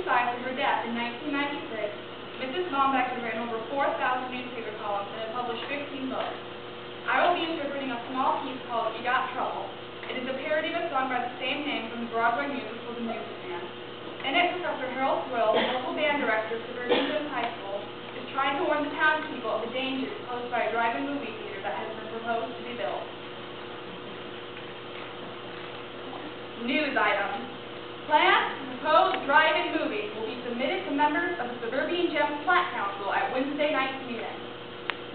coincides with her death in 1996, Mrs. Bombeck has written over 4,000 newspaper columns and has published 15 books. I will be interpreting a small piece called You Got Trouble. It is a parody of a song by the same name from the Broadway musical The Music Man. In it, Professor Harold Swill, local band director of Suburban Jim High School, is trying to warn the townspeople of the dangers posed by a drive-in movie theater that has been proposed to be built. News items. Plans for proposed drive-in movie will be submitted to members of the Suburban Gems Plat Council at Wednesday night's meeting.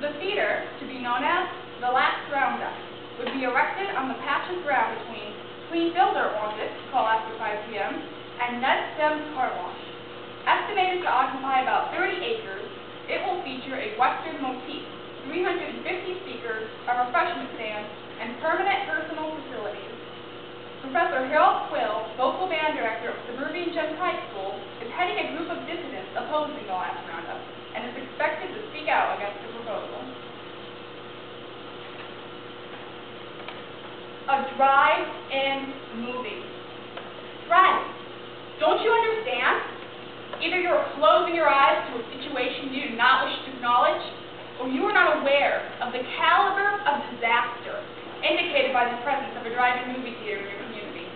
The theater, to be known as the Last Roundup, would be erected on the patch of ground between Queen Filter Orchid, call after 5 p.m., and Ned Stem's Car Wash. Estimated to occupy about 30 acres, it will feature a Western motif, 350 speakers, a refreshment stand, and permanent personal facilities. Professor Harold Swill, local band director of Suburban Gems High School, is heading a group of dissidents opposing the Last Roundup and is expected to speak out against the proposal. A drive-in movie. Friends, don't you understand? Either you're closing your eyes to a situation you do not wish to acknowledge, or you are not aware of the caliber of disaster indicated by the presence of a drive-in movie theater in your community.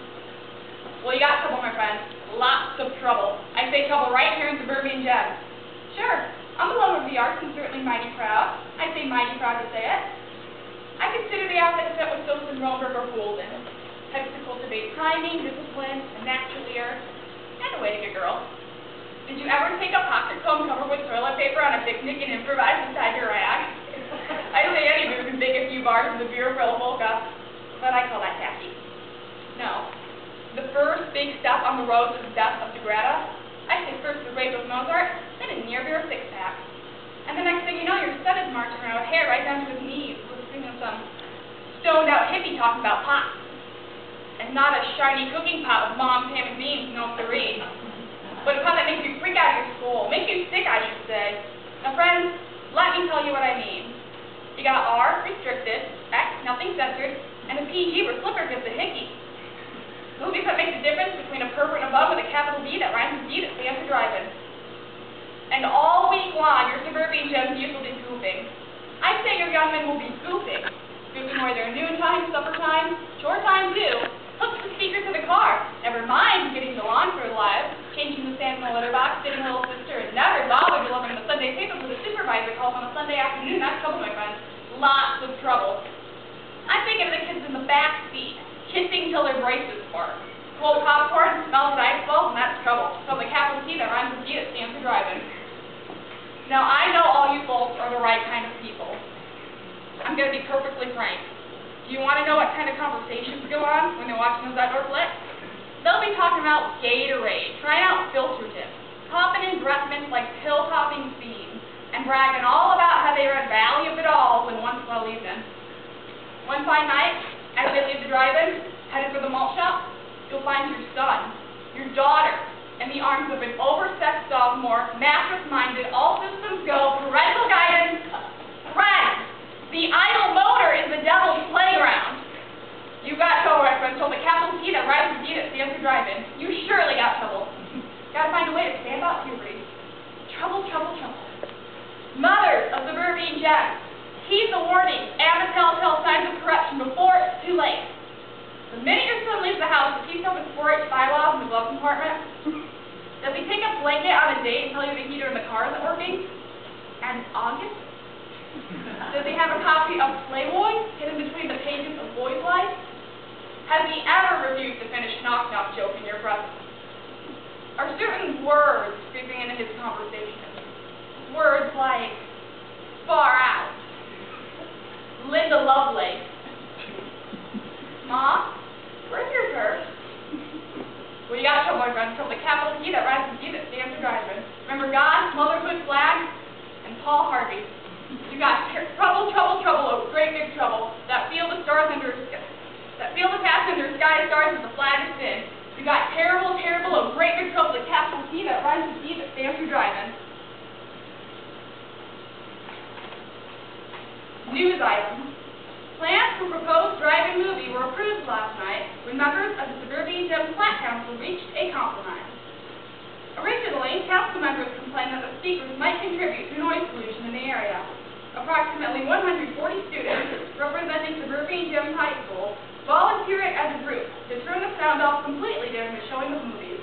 Well, you got trouble, my friend. Lots of trouble. I say trouble right here in Suburban Gems. Sure, I'm a lover of the arts and certainly mighty proud. I say mighty proud to say it. I consider the outfit set with Sos and Roenberg or golden. Types to cultivate priming, discipline, a natural ear, and a way to get girl. Did you ever take a pocket comb covered with toilet paper on a picnic and improvise inside your rag? I say any of you can take a few bars of the beer for a polka, but I call that tacky. No. The first big step on the road to the death of Degrada, I say first the rape of Mozart, then a near-beer six-pack. And the next thing you know, your son is marching around with hair right down to his knees, listening to some stoned-out hippie talking about pot. And not a shiny cooking pot with mom's ham and beans, no siree. But a pot that makes you freak out at your school, make you sick, I should say. Now, friends, let me tell you what I mean. You got R, restricted, X, nothing censored, and a PG where Flipper gives a hickey. Movies that make the difference between a pervert and a bum with a capital D that rhymes with D that stands for driving. And all week long, your Suburban Gems youth will be goofing. I say your young men will be goofing. Goofing where they're noon time, supper time, chore time too. Hook the speaker to the car. Never mind getting the lawn fertilized, changing the sand in the litter box, sitting little sister, and never bother delivering the Sunday paper for the supervisor calls on a Sunday afternoon. That's trouble, my friends. Lots of trouble. I'm thinking of the kids in the back seat, kissing till their braces spark. Cold popcorn, smells of ice balls, and that's trouble. So the capital T that rhymes with D that stands for driving. Now, I know all you folks are the right kind of people. I'm going to be perfectly frank. Do you want to know what kind of conversations go on when they're watching those outdoor flicks? They'll be talking about Gatorade, trying out filter tips, popping in breath mints like pill-popping fiends, and bragging all about how they read Valley of It All in one swell evening. One fine night, as they leave the drive-in, headed for the malt shop, you'll find your son, your daughter, in the arms of an oversexed sophomore, mattress-minded, all systems go, parental guidance, friend. The idle motor is the devil's playground. You got trouble, my friend, told the capital T that rhymes with D that stands for driving. You surely got trouble. Gotta find a way to stand out puberty. Trouble, trouble, trouble. Mothers of Suburban Gems, heed the warning and the telltale signs of corruption before it's too late. The minute your son leaves the house, does he stuff his 4-H bylaws in the glove compartment? Does he take a blanket on a date and tell you the heater in the car isn't working? And August? Does he have a copy of Playboy hidden between the pages of Boy's Life? Has he ever refused to finish knock-knock joke in your presence? Are certain words creeping into his conversation? Words like far out, Linda Lovelace, Mom, where's your purse? Well, you got trouble, my friend, from the capital T that rhymes with D that stands for driving. Remember God, motherhood flag, and Paul Harvey. You got trouble, trouble, trouble, oh, great big trouble. That field of stars under sky stars with the flag of sin. You got terrible, terrible, oh, great big trouble, the capital T that rhymes with D that stands for driving. News items. Plans for proposed drive-in movie were approved last night when members of the Suburban Gems Plat Council reached a compromise. Originally, council members complained that the speakers might contribute to noise pollution in the area. Approximately 140 students, representing Suburban Gems High School, volunteered as a group to turn the sound off completely during the showing of movies.